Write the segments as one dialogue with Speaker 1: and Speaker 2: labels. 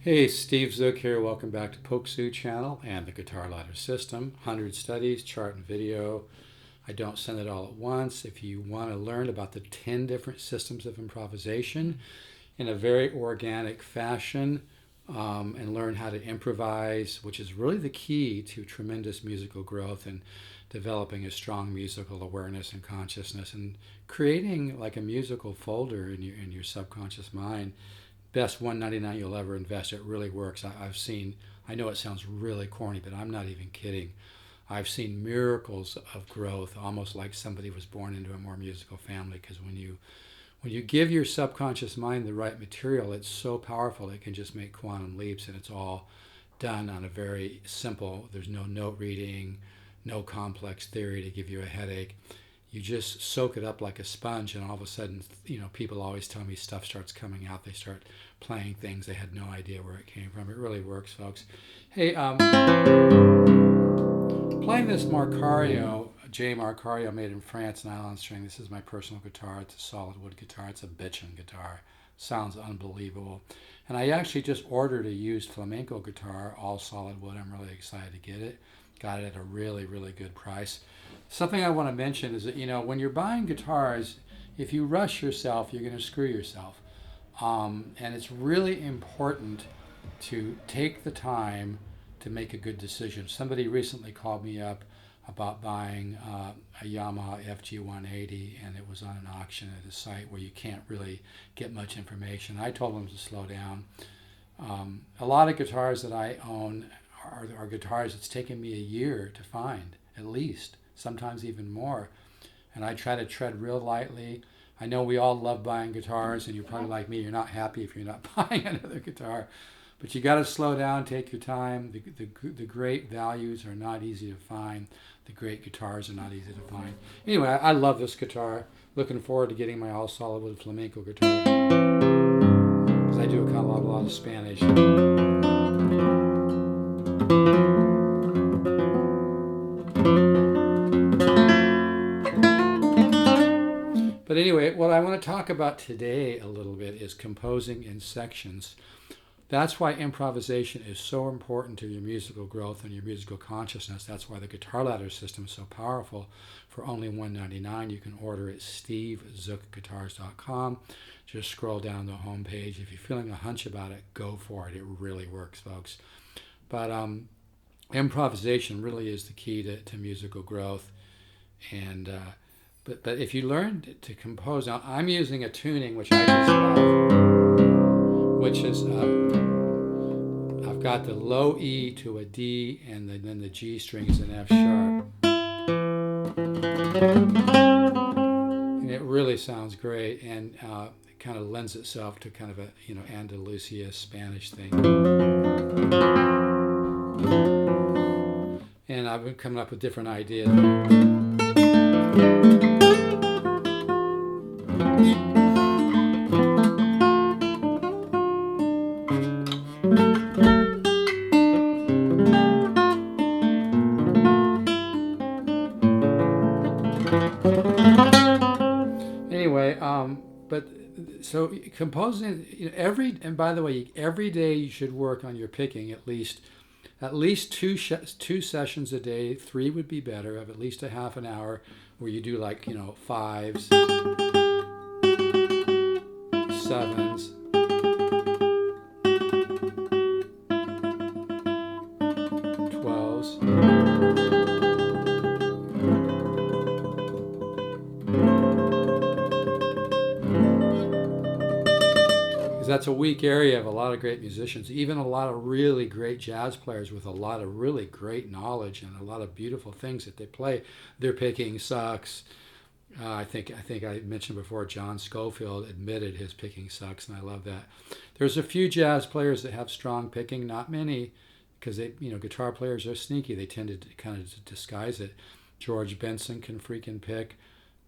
Speaker 1: Hey, Steve Zook here. Welcome back to Poksu channel and the Guitar Ladder System. 100 studies, chart and video. I don't send it all at once. If you want to learn about the 10 different systems of improvisation in a very organic fashion and learn how to improvise, which is really the key to tremendous musical growth and developing a strong musical awareness and consciousness and creating like a musical folder in your subconscious mind. Best 199 you'll ever invest. It really works. I've seen, I know it sounds really corny, but I'm not even kidding. I've seen miracles of growth, almost like somebody was born into a more musical family, because when you give your subconscious mind the right material, it's so powerful it can just make quantum leaps, and it's all done on a very simple, there's no note reading, no complex theory to give you a headache. You just soak it up like a sponge, and all of a sudden, people always tell me stuff starts coming out. They start playing things they had no idea where it came from. It really works, folks. Hey, playing this Marcario, J Marcario, made in France, nylon string. This is my personal guitar. It's a solid wood guitar. It's a bitchin' guitar. Sounds unbelievable. And I actually just ordered a used flamenco guitar, all solid wood. I'm really excited to get it. Got it at a really, really good price. Something I want to mention is that, when you're buying guitars, if you rush yourself, you're going to screw yourself. And it's really important to take the time to make a good decision. Somebody recently called me up about buying a Yamaha FG180, and it was on an auction at a site where you can't really get much information. I told them to slow down. A lot of guitars that I own are guitars it's taken me a year to find, at least, sometimes even more. And I try to tread real lightly. I know we all love buying guitars, and you're probably like me, you're not happy if you're not buying another guitar. But you got to slow down, take your time. The great values are not easy to find. The great guitars are not easy to find. Anyway, I love this guitar. Looking forward to getting my all solid wood flamenco guitar, because I do a lot of Spanish. But anyway, what I want to talk about today a little bit is composing in sections. That's why improvisation is so important to your musical growth and your musical consciousness. That's why the Guitar Ladder System is so powerful. For only $199, you can order it at stevezookguitars.com. Just scroll down the home page. If you're feeling a hunch about it, go for it. It really works, folks. But improvisation really is the key to musical growth. And but if you learn to compose, now I'm using a tuning which I just love, which is I've got the low E to a D, and then the G string is an F sharp, and it really sounds great, and it kind of lends itself to kind of a Andalusia Spanish thing. And I've been coming up with different ideas. Anyway, but so composing and by the way, every day you should work on your picking at least two sessions a day. 3 would be better. Of at least a half an hour where you do like fives, sevens, twelves. That's a weak area of a lot of great musicians, even a lot of really great jazz players with a lot of really great knowledge and a lot of beautiful things that they play. Their picking sucks. I think I mentioned before, John Scofield admitted his picking sucks, and I love that. There's a few jazz players that have strong picking, not many, because guitar players are sneaky. They tend to kind of disguise it. George Benson can freaking pick.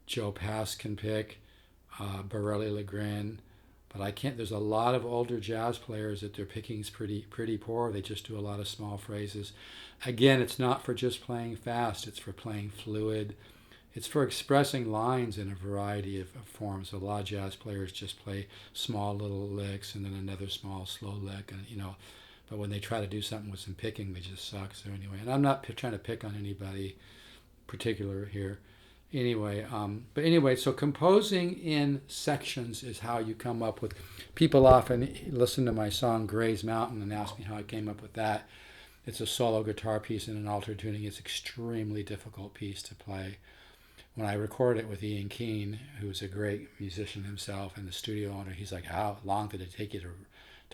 Speaker 1: Joe Pass can pick. Borelli Legrin. But I can't. There's a lot of older jazz players that their picking's pretty poor. They just do a lot of small phrases. Again, it's not for just playing fast. It's for playing fluid. it's for expressing lines in a variety of forms. So a lot of jazz players just play small little licks and then another small slow lick, and but when they try to do something with some picking, they just suck. So anyway, and I'm not trying to pick on anybody particular here. But anyway, so composing in sections is how you come up with. People often listen to my song Gray's Mountain and ask me how I came up with that. It's a solo guitar piece in an altered tuning. It's an extremely difficult piece to play. When I recorded it with Ian Keane, who's a great musician himself and the studio owner, he's like, how long did it take you to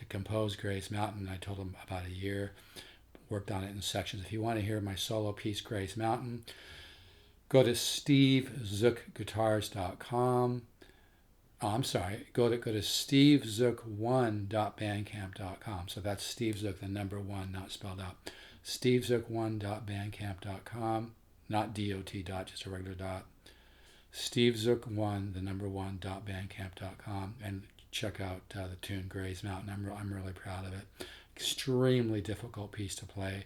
Speaker 1: compose Gray's Mountain? I told him about a year. Worked on it in sections. If you want to hear my solo piece, Gray's Mountain, go to stevezookguitars.com. Oh, I'm sorry. Go to stevezook1.bandcamp.com. So that's Steve Zook, the number one, not spelled out. stevezook1.bandcamp.com. Not DOT dot, just a regular dot. stevezook1, the number one.bandcamp.com, and check out the tune Gray's Mountain. I'm really proud of it. Extremely difficult piece to play.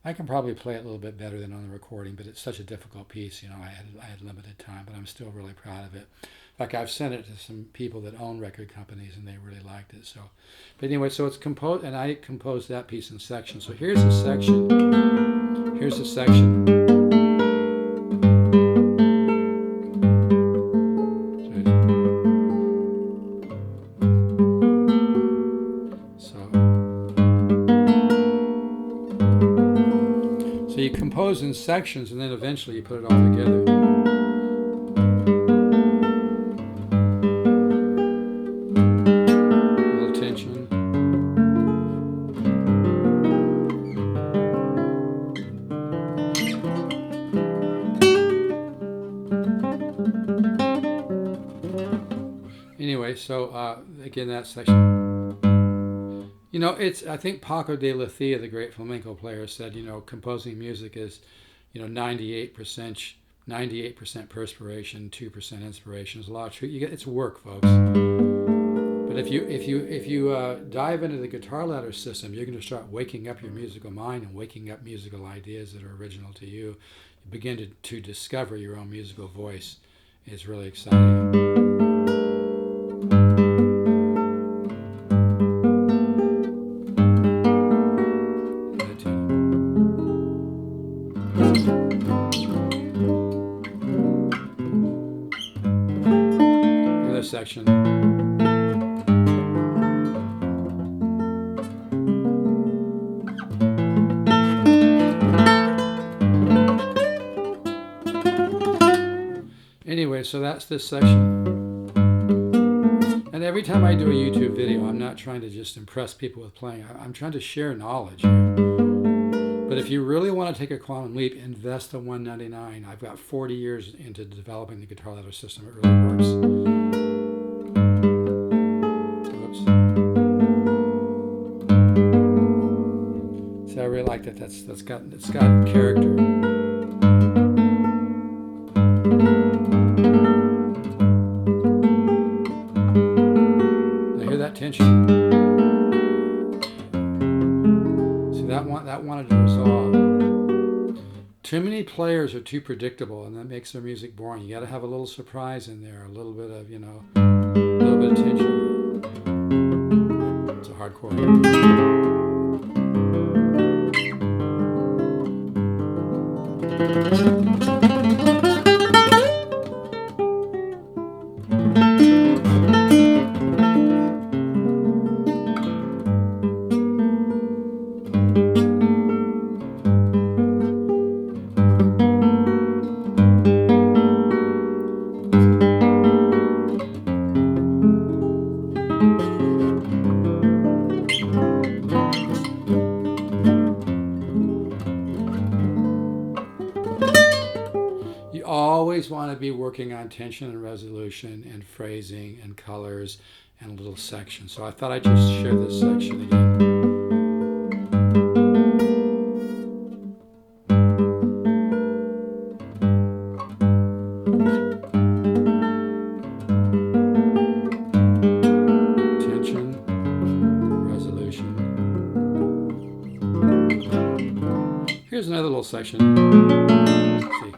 Speaker 1: I can probably play it a little bit better than on the recording, but it's such a difficult piece. I had limited time, but I'm still really proud of it. In fact, I've sent it to some people that own record companies, and they really liked it. So, but anyway, so it's composed, and I composed that piece in sections. So here's a section. Here's a section. So you compose in sections, and then eventually you put it all together. Anyway, so again, that section. I think Paco de Lucia, the great flamenco player, said, composing music is, 98% perspiration, 2% inspiration. There's a lot of truth. It's work, folks. But if you dive into the guitar ladder system, you're going to start waking up your musical mind and waking up musical ideas that are original to you. You begin to discover your own musical voice. It's really exciting. Another section. Anyway, so that's this section. And every time I do a YouTube video, I'm not trying to just impress people with playing. I'm trying to share knowledge. But if you really want to take a quantum leap, invest the $199. I've got 40 years into developing the guitar ladder system. It really works. Whoops. So I really like that. It's got character. Tension. See, that wanted to resolve. Too many players are too predictable, and that makes their music boring. You got to have a little surprise in there, a little bit of, a little bit of tension. It's a hard chord. Always want to be working on tension and resolution and phrasing and colors and little sections. So I thought I'd just share this section again. Tension, resolution. Here's another little section. Let's see.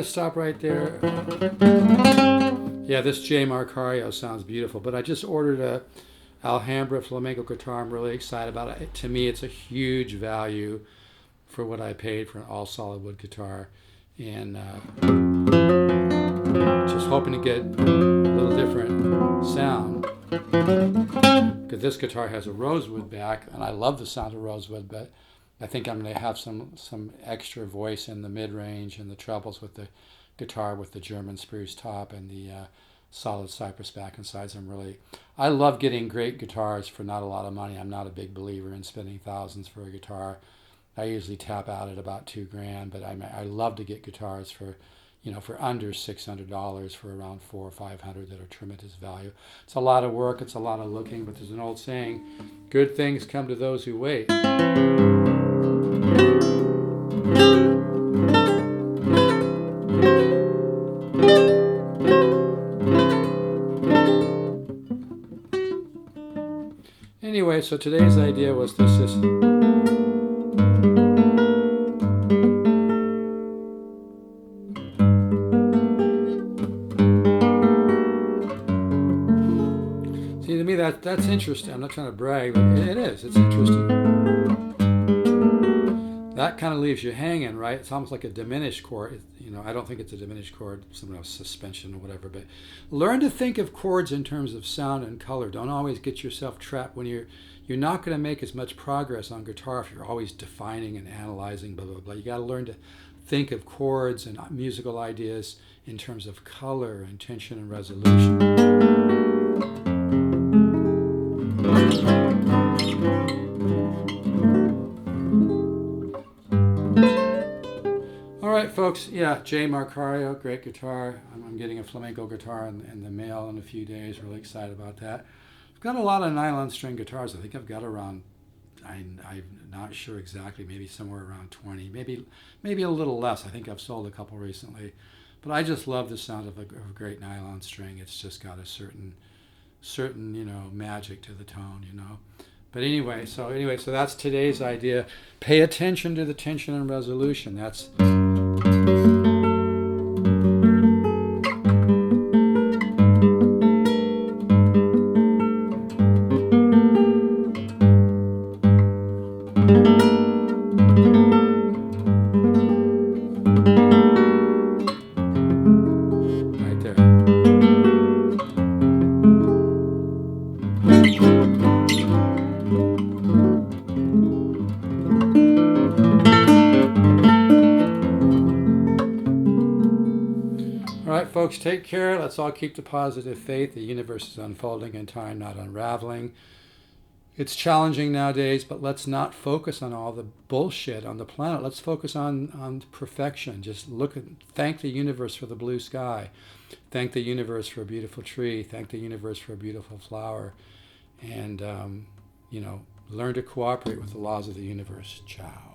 Speaker 1: stop right there. Yeah, this J Marcario sounds beautiful, but I just ordered a Alhambra flamenco guitar. I'm really excited about it. To me, it's a huge value for what I paid for an all solid wood guitar, and just hoping to get a little different sound, because this guitar has a rosewood back, and I love the sound of rosewood, but I think I'm going to have some extra voice in the mid-range and the trebles with the guitar with the German spruce top and the solid cypress back and sides. I love getting great guitars for not a lot of money. I'm not a big believer in spending thousands for a guitar. I usually tap out at about $2,000, but I love to get guitars for, for under $600, for around $400 or $500 that are tremendous value. It's a lot of work, it's a lot of looking, but there's an old saying, good things come to those who wait. Anyway, so today's idea was to just see, to me that's interesting. I'm not trying to brag, but it is. It's interesting. That kind of leaves you hanging, right? It's almost like a diminished chord. I don't think it's a diminished chord, some suspension or whatever, but learn to think of chords in terms of sound and color. Don't always get yourself trapped when you're not going to make as much progress on guitar if you're always defining and analyzing, blah, blah, blah. You got to learn to think of chords and musical ideas in terms of color and tension and resolution. All right, folks. Yeah, J Marcario, great guitar. I'm getting a flamenco guitar in the mail in a few days. Really excited about that. I've got a lot of nylon string guitars. I think I've got around, I'm not sure exactly, maybe somewhere around 20, maybe a little less. I think I've sold a couple recently. But I just love the sound of a great nylon string. It's just got a certain magic to the tone, But anyway, so that's today's idea. Pay attention to the tension and resolution. That's right there. All right, folks, take care. Let's all keep the positive faith. The universe is unfolding in time, not unraveling. It's challenging nowadays, but let's not focus on all the bullshit on the planet. Let's focus on perfection. Just thank the universe for the blue sky. Thank the universe for a beautiful tree. Thank the universe for a beautiful flower. And, learn to cooperate with the laws of the universe. Ciao.